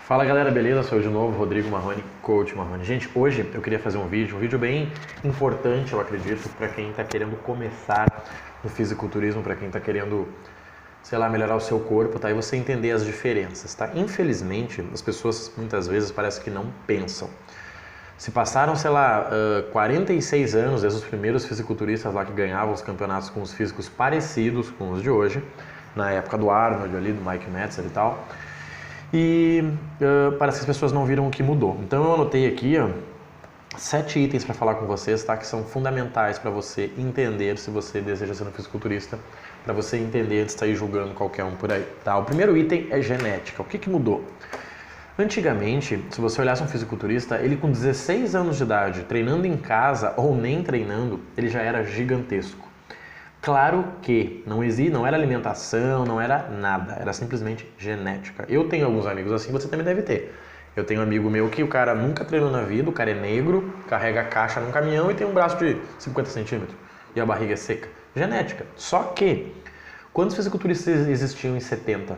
Fala galera, beleza? Sou eu de novo, Rodrigo Marrone, Coach Marrone. Gente, hoje eu queria fazer um vídeo bem importante, eu acredito, para quem está querendo começar no fisiculturismo, para quem está querendo, sei lá, melhorar o seu corpo, tá? E você entender as diferenças, tá? Infelizmente, as pessoas muitas vezes parece que não pensam. Se passaram, sei lá, 46 anos desde os primeiros fisiculturistas lá que ganhavam os campeonatos com os físicos parecidos com os de hoje, na época do Arnold ali, do Mike Metzer e tal. E parece que as pessoas não viram o que mudou. Então eu anotei aqui 7 itens para falar com vocês, tá? Que são fundamentais para você entender se você deseja ser um fisiculturista, para você entender antes de sair julgando qualquer um por aí, tá? O primeiro item é genética. O que mudou? Antigamente, se você olhasse um fisiculturista, ele com 16 anos de idade, treinando em casa ou nem treinando, ele já era gigantesco. Claro que não era alimentação, não era nada, era simplesmente genética. Eu tenho alguns amigos assim, você também deve ter. Eu tenho um amigo meu que o cara nunca treinou na vida, o cara é negro, carrega a caixa num caminhão e tem um braço de 50 centímetros e a barriga é seca. Genética. Só que, quantos fisiculturistas existiam em 70?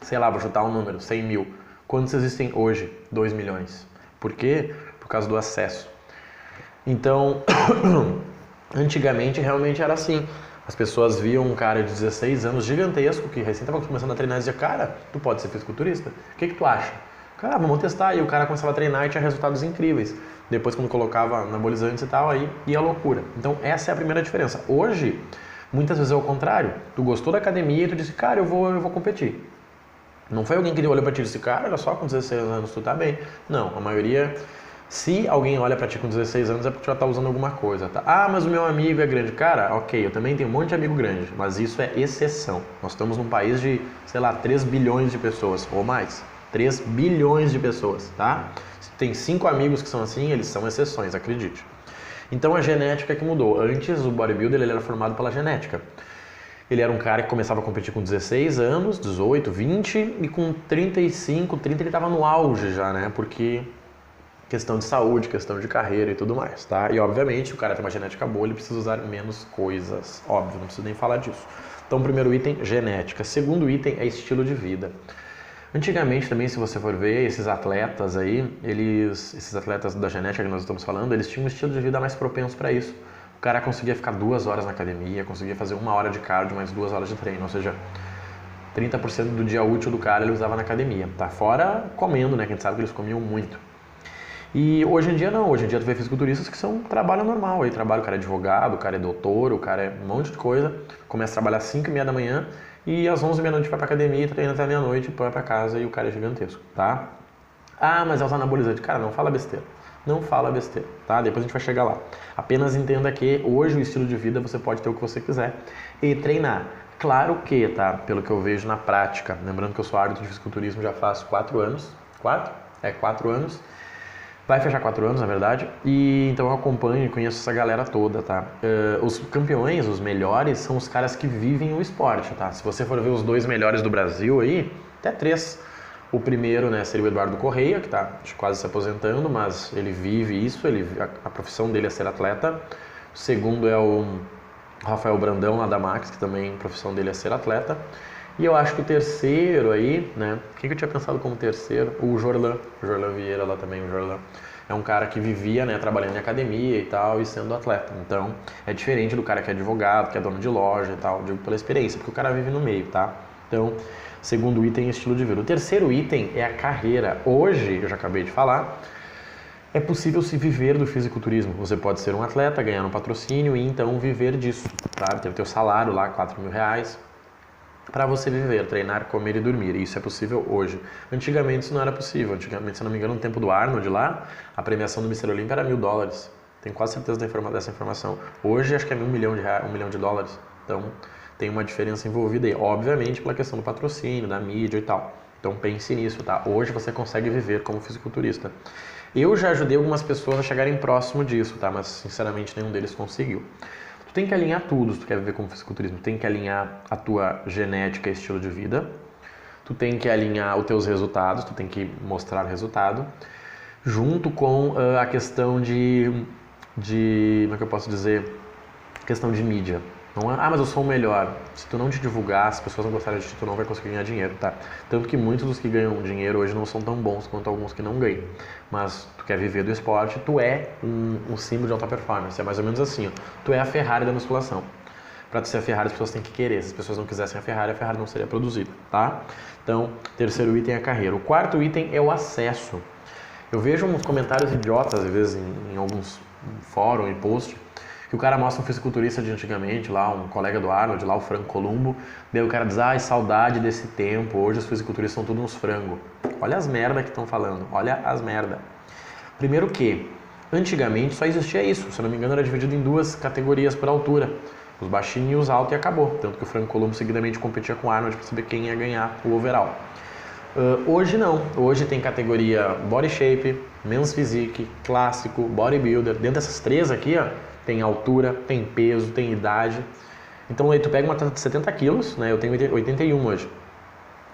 Sei lá, vou chutar um número, 100 mil. Quantos existem hoje? 2 milhões. Por quê? Por causa do acesso. Então... Antigamente realmente era assim, as pessoas viam um cara de 16 anos gigantesco que recém estava começando a treinar e dizia, cara, tu pode ser fisiculturista? O que tu acha? Cara, vamos testar. E o cara começava a treinar e tinha resultados incríveis. Depois quando colocava anabolizantes e tal, aí ia a loucura. Então essa é a primeira diferença. Hoje, muitas vezes é o contrário. Tu gostou da academia e tu disse, cara, eu vou competir. Não foi alguém que olhou pra ti e disse, cara, olha só, com 16 anos tu tá bem. Não, a maioria... Se alguém olha pra ti com 16 anos é porque tu já tá usando alguma coisa, tá? Ah, mas o meu amigo é grande. Cara, ok, eu também tenho um monte de amigo grande, mas isso é exceção. Nós estamos num país de, sei lá, 3 bilhões de pessoas, ou mais. 3 bilhões de pessoas, tá? Se tem 5 amigos que são assim, eles são exceções, acredite. Então a genética que mudou. Antes o bodybuilder ele era formado pela genética. Ele era um cara que começava a competir com 16 anos, 18, 20 e com 35, 30 ele tava no auge já, né? Porque... questão de saúde, questão de carreira e tudo mais, tá? E obviamente o cara tem uma genética boa, ele precisa usar menos coisas, óbvio, não preciso nem falar disso. Então, primeiro item, genética. Segundo item é estilo de vida. Antigamente também, se você for ver, esses atletas aí, esses atletas da genética que nós estamos falando, eles tinham um estilo de vida mais propenso para isso. O cara conseguia ficar 2 horas na academia, conseguia fazer 1 hora de cardio, mais 2 horas de treino, ou seja, 30% do dia útil do cara ele usava na academia, tá? Fora comendo, né? Que a gente sabe que eles comiam muito. E hoje em dia não, hoje em dia tu vê fisiculturistas que são trabalho normal, aí trabalha, o cara é advogado, o cara é doutor, o cara é um monte de coisa, começa a trabalhar às 5h30 da manhã e às 11h30 da noite vai pra academia, treina até meia-noite, põe pra casa e o cara é gigantesco, tá? Ah, mas é os anabolizantes. Cara, não fala besteira, não fala besteira, tá? Depois a gente vai chegar lá. Apenas entenda que hoje o estilo de vida você pode ter o que você quiser e treinar. Claro que, tá, pelo que eu vejo na prática, lembrando que eu sou árbitro de fisiculturismo já faz 4 anos, 4? 4 anos. Vai fechar 4 anos, na verdade, e então eu acompanho e conheço essa galera toda, tá? Os campeões, os melhores, são os caras que vivem o esporte, tá? Se você for ver os 2 melhores do Brasil aí, até 3. O primeiro, né, seria o Eduardo Correia, que tá quase se aposentando, mas ele vive isso, a profissão dele é ser atleta. O segundo é o Rafael Brandão, lá da Max, que também a profissão dele é ser atleta. E eu acho que o terceiro aí, né? Quem que eu tinha pensado como terceiro? O Jorlan Vieira lá também, o Jorlan. É um cara que vivia, né, trabalhando em academia e tal, e sendo atleta. Então, é diferente do cara que é advogado, que é dono de loja e tal, digo pela experiência, porque o cara vive no meio, tá? Então, segundo item, estilo de vida. O terceiro item é a carreira. Hoje, eu já acabei de falar, é possível se viver do fisiculturismo. Você pode ser um atleta, ganhar um patrocínio e então viver disso, tá? Ter o teu salário lá, R$ 4.000, para você viver, treinar, comer e dormir. Isso é possível hoje. Antigamente isso não era possível. Antigamente, se não me engano, no tempo do Arnold lá, a premiação do Mr. Olympia era $1.000. Tenho quase certeza dessa informação. Hoje acho que é $1 milhão. Então tem uma diferença envolvida aí. Obviamente pela questão do patrocínio, da mídia e tal. Então pense nisso, tá? Hoje você consegue viver como fisiculturista. Eu já ajudei algumas pessoas a chegarem próximo disso, tá? Mas sinceramente nenhum deles conseguiu. Tu tem que alinhar tudo se tu quer viver como fisiculturismo. Tu tem que alinhar a tua genética e estilo de vida. Tu tem que alinhar os teus resultados, tu tem que mostrar resultado. Junto com a questão de... Como é que eu posso dizer? Questão de mídia. Não é, ah, mas eu sou o melhor. Se tu não te divulgar, se as pessoas não gostarem de ti, tu não vai conseguir ganhar dinheiro, tá? Tanto que muitos dos que ganham dinheiro hoje não são tão bons quanto alguns que não ganham. Mas tu quer viver do esporte, tu é um símbolo de alta performance. É mais ou menos assim, ó. Tu é a Ferrari da musculação. Para tu ser a Ferrari, as pessoas têm que querer. Se as pessoas não quisessem a Ferrari não seria produzida, tá? Então, terceiro item é a carreira. O quarto item é o acesso. Eu vejo uns comentários idiotas, às vezes, em alguns fóruns e posts, que o cara mostra um fisiculturista de antigamente, lá, um colega do Arnold, lá, o Franco Columbo, daí o cara diz, ai, saudade desse tempo, hoje os fisiculturistas são todos uns frangos. Olha as merda que estão falando, olha as merda. Primeiro que, antigamente só existia isso, se eu não me engano era dividido em duas categorias por altura, os baixinhos e os altos e acabou, tanto que o Franco Columbo seguidamente competia com o Arnold para saber quem ia ganhar o overall. Hoje não, hoje tem categoria Body Shape, Men's Physique, Clássico, Bodybuilder, dentro dessas três aqui, ó, tem altura, tem peso, tem idade. Então aí tu pega uma atleta de 70 quilos, né? Eu tenho 81 hoje.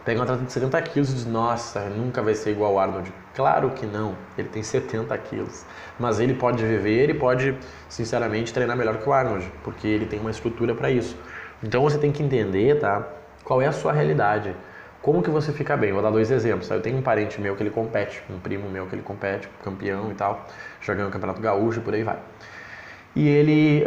Pega uma atleta de 70 quilos e diz, nossa, nunca vai ser igual ao Arnold. Claro que não, ele tem 70 quilos. Mas ele pode viver e pode, sinceramente, treinar melhor que o Arnold, porque ele tem uma estrutura para isso. Então você tem que entender, tá? Qual é a sua realidade. Como que você fica bem? Vou dar 2 exemplos. Eu tenho um parente meu que ele compete, um primo meu que ele compete, campeão e tal. Já ganhou o Campeonato Gaúcho e por aí vai. E ele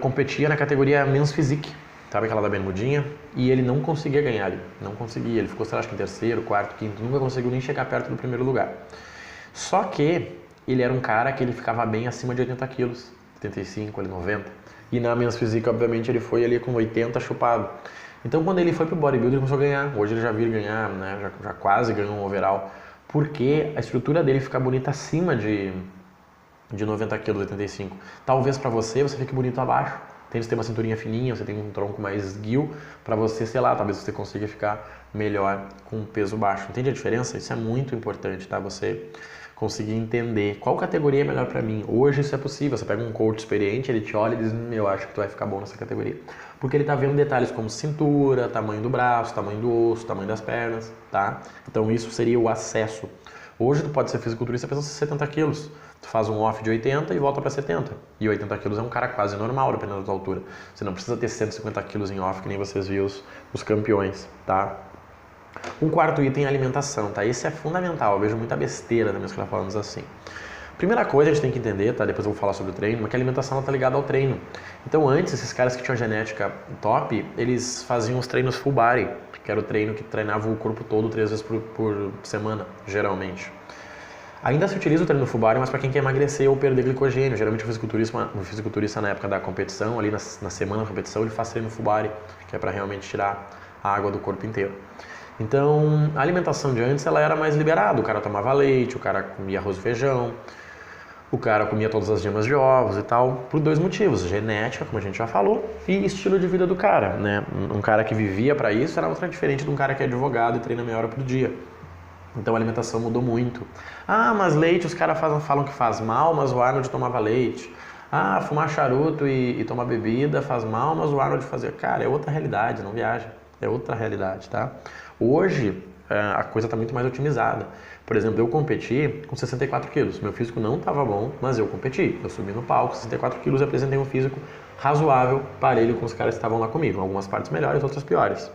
competia na categoria Men's Physique, sabe aquela da bermudinha? E ele não conseguia ganhar ali, não conseguia. Ele ficou, sei lá, acho que em terceiro, quarto, quinto, nunca conseguiu nem chegar perto do primeiro lugar. Só que ele era um cara que ele ficava bem acima de 80 quilos, 85, ali 90. E na Men's Physique, obviamente, ele foi ali com 80 chupado. Então, quando ele foi pro bodybuilder, ele começou a ganhar. Hoje ele já viu ganhar, né? Já quase ganhou um overall. Porque a estrutura dele fica bonita acima de 90 quilos, 85. Talvez pra você fique bonito abaixo. Você tem uma cinturinha fininha, você tem um tronco mais esguio. Pra você, sei lá, talvez você consiga ficar melhor com um peso baixo. Entende a diferença? Isso é muito importante, tá? Você conseguir entender qual categoria é melhor pra mim. Hoje isso é possível. Você pega um coach experiente, ele te olha e diz, eu acho que tu vai ficar bom nessa categoria. Porque ele tá vendo detalhes como cintura, tamanho do braço, tamanho do osso, tamanho das pernas, tá? Então isso seria o acesso. Hoje tu pode ser fisiculturista pesando 70 quilos. Tu faz um off de 80 e volta para 70. E 80 quilos é um cara quase normal, dependendo da tua altura. Você não precisa ter 150 quilos em off, que nem vocês viram os campeões, tá? Um quarto item é alimentação, tá? Esse é fundamental. Eu vejo muita besteira da mesma falando assim. Primeira coisa a gente tem que entender, tá? Depois eu vou falar sobre o treino, mas que a alimentação está ligada ao treino. Então antes, esses caras que tinham genética top, eles faziam os treinos full body, que era o treino que treinava o corpo todo 3 vezes por semana, geralmente. Ainda se utiliza o treino full body, mas para quem quer emagrecer ou perder glicogênio. Geralmente o fisiculturista na época da competição, ali na semana da competição, ele faz treino full body, que é para realmente tirar a água do corpo inteiro. Então, a alimentação de antes ela era mais liberada. O cara tomava leite, o cara comia arroz e feijão, o cara comia todas as gemas de ovos e tal, por 2 motivos: genética, como a gente já falou, e estilo de vida do cara, né? Um cara que vivia para isso era outra diferente de um cara que é advogado e treina meia hora por dia. Então a alimentação mudou muito. Ah, mas leite os caras falam que faz mal, mas o Arnold tomava leite. Ah, fumar charuto e tomar bebida faz mal, mas o Arnold fazia. Cara, é outra realidade, não viaja. É outra realidade, tá? Hoje a coisa está muito mais otimizada. Por exemplo, eu competi com 64 quilos. Meu físico não estava bom, mas eu competi. Eu subi no palco, 64 quilos, e apresentei um físico razoável, parelho com os caras que estavam lá comigo. Algumas partes melhores, outras piores.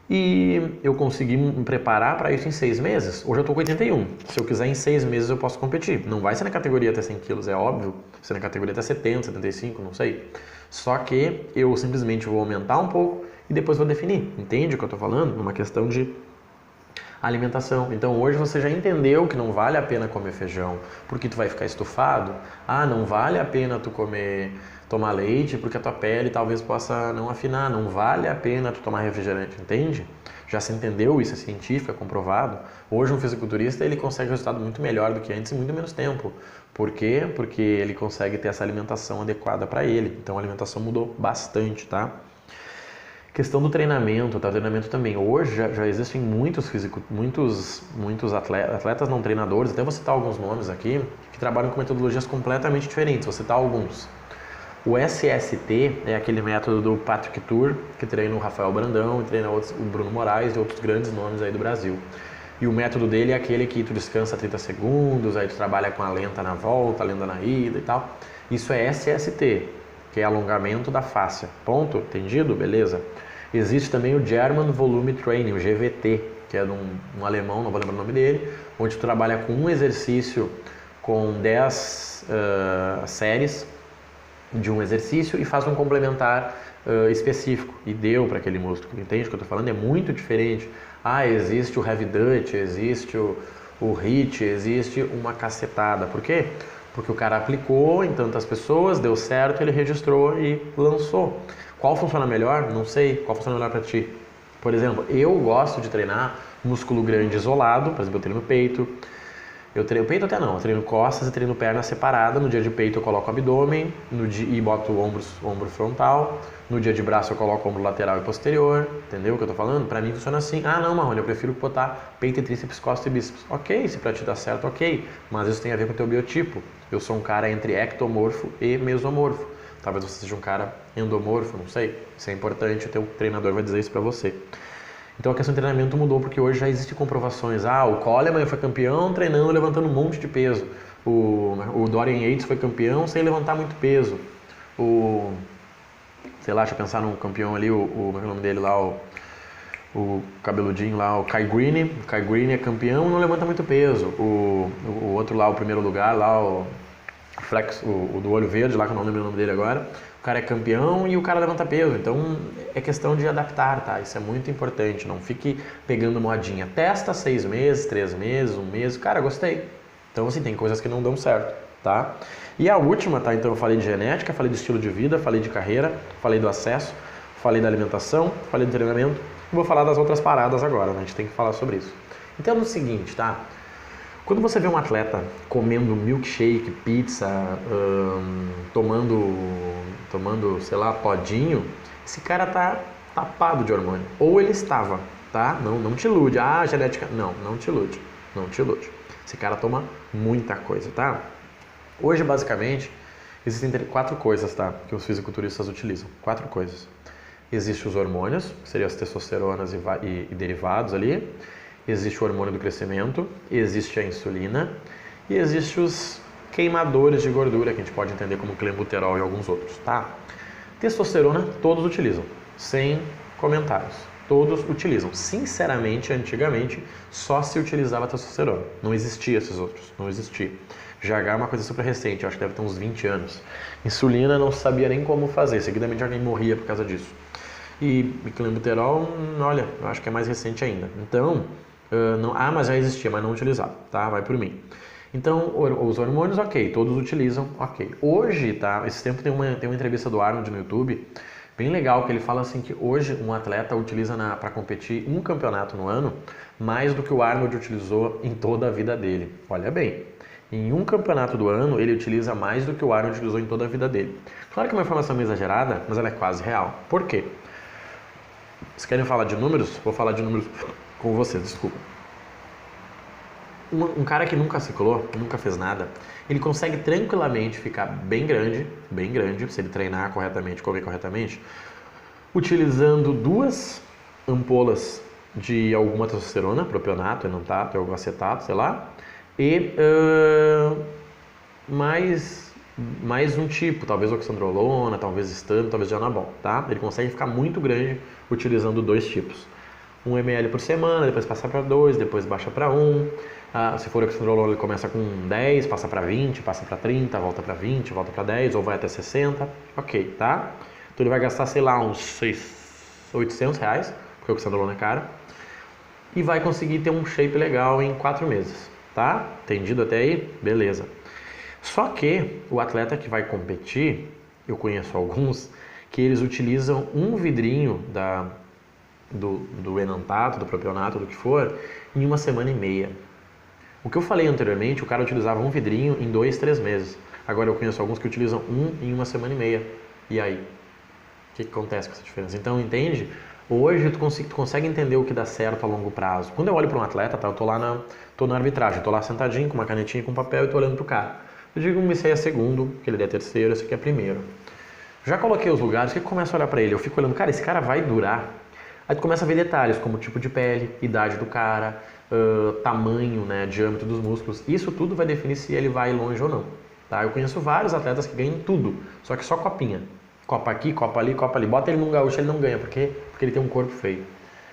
E eu consegui me preparar para isso em 6 meses. Hoje eu estou com 81. Se eu quiser, em 6 meses eu posso competir. Não vai ser na categoria até 100 quilos, é óbvio. Vai ser na categoria até 70, 75, não sei. Só que eu simplesmente vou aumentar um pouco e depois vou definir. Entende o que eu estou falando? Uma questão de alimentação. Então hoje você já entendeu que não vale a pena comer feijão porque tu vai ficar estufado. Ah, não vale a pena tu tomar leite porque a tua pele talvez possa não afinar. Não vale a pena tu tomar refrigerante, entende? Já se entendeu, isso é científico, é comprovado. Hoje um fisiculturista ele consegue resultado muito melhor do que antes em muito menos tempo. Por quê? Porque ele consegue ter essa alimentação adequada para ele. Então a alimentação mudou bastante, tá? Questão do treinamento, tá? O treinamento também. Hoje já existem muitos atletas não treinadores, até vou citar alguns nomes aqui, que trabalham com metodologias completamente diferentes. Vou citar alguns. O SST é aquele método do Patrick Tuor, que treina o Rafael Brandão, e treina o Bruno Moraes e outros grandes nomes aí do Brasil. E o método dele é aquele que tu descansa 30 segundos, aí tu trabalha com a lenta na volta, a lenta na ida e tal. Isso é SST. que é alongamento da fáscia. Ponto? Entendido? Beleza. Existe também o German Volume Training, o GVT, que é de um alemão, não vou lembrar o nome dele, onde tu trabalha com um exercício com 10 séries de um exercício e faz um complementar específico e deu para aquele músculo. Entende o que eu estou falando? É muito diferente. Existe o Heavy Dutch, existe o HIIT, existe uma cacetada. Por quê? Porque o cara aplicou em tantas pessoas, deu certo, ele registrou e lançou. Qual funciona melhor? Não sei. Qual funciona melhor para ti? Por exemplo, eu gosto de treinar músculo grande isolado. Por exemplo, eu treino peito. Eu treino peito até não, eu treino costas e treino perna separada. No dia de peito eu coloco abdômen e boto ombro frontal. No dia de braço eu coloco ombro lateral e posterior. Entendeu o que eu tô falando? Pra mim funciona assim. Não, Marrone, eu prefiro botar peito e tríceps, costas e bíceps. Ok, se pra ti dá certo, ok. Mas isso tem a ver com o teu biotipo. Eu sou um cara entre ectomorfo e mesomorfo. Talvez você seja um cara endomorfo, não sei. Isso é importante, o teu treinador vai dizer isso pra você. Então a questão de treinamento mudou porque hoje já existem comprovações. O Coleman foi campeão treinando, levantando um monte de peso. O Dorian Yates foi campeão sem levantar muito peso. Sei lá, deixa eu pensar num campeão ali, como é o nome dele lá, o cabeludinho lá, o Kai Greene. O Kai Greene é campeão e não levanta muito peso. O outro lá, o primeiro lugar lá, o do olho verde lá, que eu não lembro o nome dele agora. O cara é campeão e o cara levanta peso, então é questão de adaptar, tá? Isso é muito importante, não fique pegando modinha. Testa 6 meses, 3 meses, 1 mês, cara, gostei. Então assim, tem coisas que não dão certo, tá? E a última, tá? Então eu falei de genética, falei do estilo de vida, falei de carreira, falei do acesso, falei da alimentação, falei do treinamento. Vou falar das outras paradas agora, né? A gente tem que falar sobre isso. Então é o seguinte, tá? Quando você vê um atleta comendo milkshake, pizza, tomando, sei lá, todinho, esse cara tá tapado de hormônio. Ou ele estava, tá? Não te ilude. Genética. Não te ilude. Não te ilude. Esse cara toma muita coisa, tá? Hoje, basicamente, existem 4 coisas, tá? Que os fisiculturistas utilizam. 4 coisas. Existem os hormônios, que seriam as testosteronas e derivados ali. Existe o hormônio do crescimento, existe a insulina e existe os queimadores de gordura, que a gente pode entender como clenbuterol e alguns outros, tá? Testosterona todos utilizam, sem comentários. Todos utilizam. Sinceramente, antigamente, só se utilizava testosterona. Não existia esses outros, não existia. GH é uma coisa super recente, eu acho que deve ter uns 20 anos. Insulina não sabia nem como fazer, seguidamente alguém morria por causa disso. E clenbuterol, olha, eu acho que é mais recente ainda. Então, mas já existia, mas não utilizava, tá? Vai por mim. Então, os hormônios, ok, todos utilizam, ok. Hoje, tá? Esse tempo tem uma entrevista do Arnold no YouTube, bem legal, que ele fala assim que hoje um atleta utiliza para competir um campeonato no ano mais do que o Arnold utilizou em toda a vida dele. Olha bem, em um campeonato do ano ele utiliza mais do que o Arnold utilizou em toda a vida dele. Claro que é uma informação meio exagerada, mas ela é quase real. Por quê? Vocês querem falar de números? Vou falar de números com vocês, desculpa. Um cara que nunca ciclou, nunca fez nada, ele consegue tranquilamente ficar bem grande, se ele treinar corretamente, comer corretamente, utilizando 2 ampolas de alguma testosterona, propionato, enantato, algum acetato, sei lá, e mais um tipo, talvez oxandrolona, talvez estano, talvez dianabol, tá? Ele consegue ficar muito grande utilizando 2 tipos. 1 ml por semana, depois passa para 2, depois baixa para 1. Se for oxandrolona, ele começa com 10, passa para 20, passa para 30, volta para 20, volta para 10, ou vai até 60. Ok, tá? Então ele vai gastar, sei lá, uns 800 reais, porque o oxandrolona é caro, e vai conseguir ter um shape legal em 4 meses, tá? Entendido até aí? Beleza. Só que o atleta que vai competir, eu conheço alguns, que eles utilizam um vidrinho do enantato, do propionato, do que for, em 1 semana e meia. O que eu falei anteriormente, o cara utilizava um vidrinho em 2, 3 meses. Agora eu conheço alguns que utilizam um em 1 semana e meia. E aí? O que acontece com essa diferença? Então, entende? Hoje tu consegue entender o que dá certo a longo prazo. Quando eu olho para um atleta, tá, eu tô na arbitragem, eu tô lá sentadinho com uma canetinha e com um papel e tô olhando pro cara. Eu digo, esse aí é segundo, que ele é terceiro, esse aqui é primeiro. Já coloquei os lugares, o que eu começo a olhar para ele? Eu fico olhando, cara, esse cara vai durar? Aí tu começa a ver detalhes, como tipo de pele, idade do cara, tamanho, né, diâmetro dos músculos. Isso tudo vai definir se ele vai longe ou não. Tá? Eu conheço vários atletas que ganham tudo, só que só copinha. Copa aqui, Copa ali, Copa ali. Bota ele num gaúcho, ele não ganha. Por quê? Porque ele tem um corpo feio.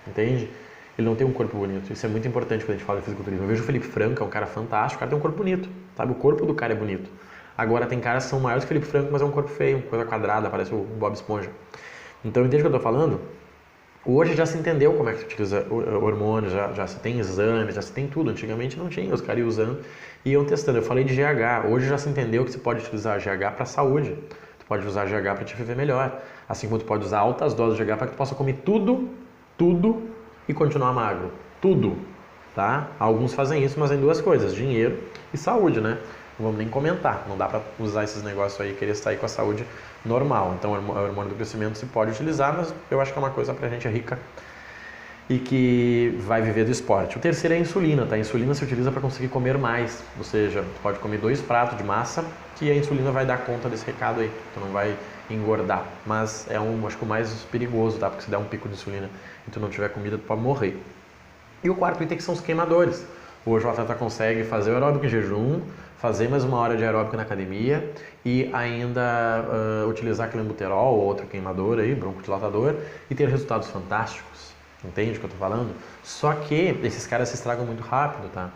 Entende? Ele não tem um corpo bonito. Isso é muito importante quando a gente fala de fisiculturismo. Eu vejo o Felipe Franco, é um cara fantástico, o cara tem um corpo bonito, sabe? O corpo do cara é bonito. Agora tem caras que são maiores que o Felipe Franco, mas é um corpo feio, coisa quadrada, parece o Bob Esponja. Então entende o que eu tô falando? Hoje já se entendeu como é que se utiliza hormônios, já se tem exames, já se tem tudo. Antigamente não tinha, os caras iam usando e iam testando. Eu falei de GH, hoje já se entendeu que você pode utilizar GH para saúde. Tu pode usar GH para te viver melhor. Assim como tu pode usar altas doses de GH para que tu possa comer tudo e continuar magro. Tudo, tá? Alguns fazem isso, mas em duas coisas, dinheiro e saúde, né? Não vamos nem comentar, não dá para usar esses negócios aí e querer sair com a saúde normal. Então, o hormônio do crescimento se pode utilizar, mas eu acho que é uma coisa pra gente rica e que vai viver do esporte. O terceiro é a insulina, tá? A insulina se utiliza para conseguir comer mais, ou seja, tu pode comer 2 pratos de massa que a insulina vai dar conta desse recado aí, tu não vai engordar, mas é acho que o mais perigoso, tá? Porque se der um pico de insulina e tu não tiver comida, tu pode morrer. E o quarto item que são os queimadores. Hoje o atleta consegue fazer o aeróbico em jejum, fazer mais 1 hora de aeróbico na academia e ainda utilizar clenbuterol ou outro queimador aí, broncodilatador, e ter resultados fantásticos. Entende o que eu tô falando? Só que esses caras se estragam muito rápido, tá?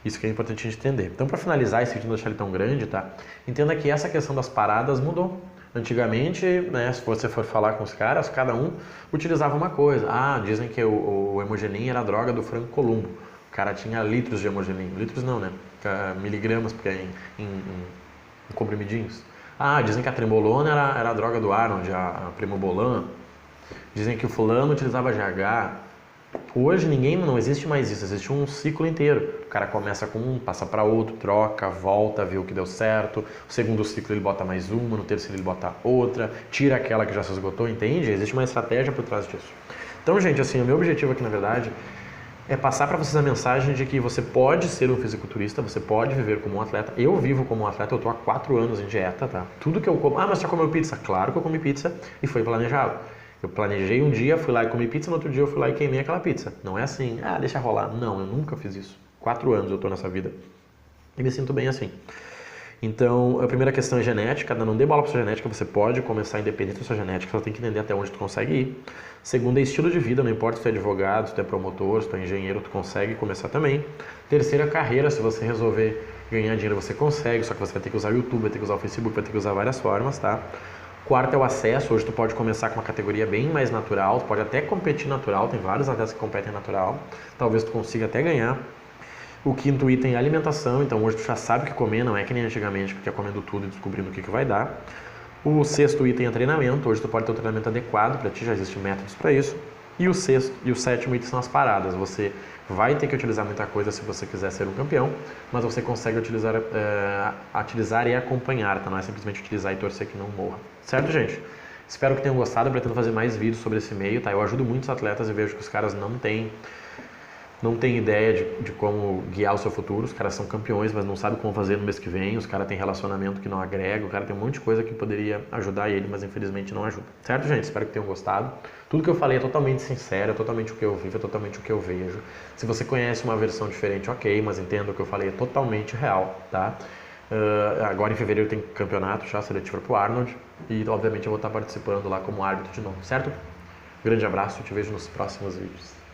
Isso que é importante a gente entender. Então, para finalizar esse vídeo, não deixar ele tão grande, tá? Entenda que essa questão das paradas mudou. Antigamente, né, se você for falar com os caras, cada um utilizava uma coisa. Ah, dizem que o Hemogenin era a droga do Franco Columbo. O cara tinha litros de Hemogenin. Litros não, né? Miligramas, porque é em comprimidinhos. Ah, dizem que a trembolona era a droga do Arnold, a primobolan. Dizem que o fulano utilizava GH. Hoje não existe mais isso, existe um ciclo inteiro. O cara começa com um, passa para outro, troca, volta, vê o que deu certo. O segundo ciclo ele bota mais uma, no terceiro ele bota outra, tira aquela que já se esgotou, entende? Existe uma estratégia por trás disso. Então, gente, assim, o meu objetivo aqui, na verdade, é passar para vocês a mensagem de que você pode ser um fisiculturista, você pode viver como um atleta. Eu vivo como um atleta, eu tô há 4 anos em dieta, tá? Tudo que eu como... Ah, mas você já comeu pizza? Claro que eu comi pizza e foi planejado. Eu planejei um dia, fui lá e comi pizza, no outro dia eu fui lá e queimei aquela pizza. Não é assim, deixa rolar. Não, eu nunca fiz isso. 4 anos eu tô nessa vida e me sinto bem assim. Então, a primeira questão é genética, não dê bola para sua genética, você pode começar independente da sua genética, só tem que entender até onde tu consegue ir. Segunda é estilo de vida, não importa se tu é advogado, se tu é promotor, se tu é engenheiro, tu consegue começar também. Terceira, carreira, se você resolver ganhar dinheiro, você consegue, só que você vai ter que usar o YouTube, vai ter que usar o Facebook, vai ter que usar várias formas, tá? Quarto é o acesso, hoje tu pode começar com uma categoria bem mais natural, tu pode até competir natural, tem vários atletas que competem natural, talvez tu consiga até ganhar. O quinto item é alimentação, então hoje tu já sabe o que comer, não é que nem antigamente, que é comendo tudo e descobrindo o que vai dar. O sexto item é treinamento, hoje tu pode ter um treinamento adequado para ti, já existem métodos para isso. E o sétimo item são as paradas, você vai ter que utilizar muita coisa se você quiser ser um campeão, mas você consegue utilizar e acompanhar, tá? Não é simplesmente utilizar e torcer que não morra. Certo, gente? Espero que tenham gostado, eu pretendo fazer mais vídeos sobre esse meio, tá? Eu ajudo muitos atletas e vejo que os caras não têm ideia de como guiar o seu futuro. Os caras são campeões, mas não sabem como fazer no mês que vem. Os caras têm relacionamento que não agrega. O cara tem um monte de coisa que poderia ajudar ele, mas infelizmente não ajuda. Certo, gente? Espero que tenham gostado. Tudo que eu falei é totalmente sincero, é totalmente o que eu vivo, é totalmente o que eu vejo. Se você conhece uma versão diferente, ok, mas entenda o que eu falei é totalmente real, tá? Agora em fevereiro tem campeonato já seletivo pro Arnold e obviamente eu vou estar participando lá como árbitro de novo, certo? Grande abraço, te vejo nos próximos vídeos.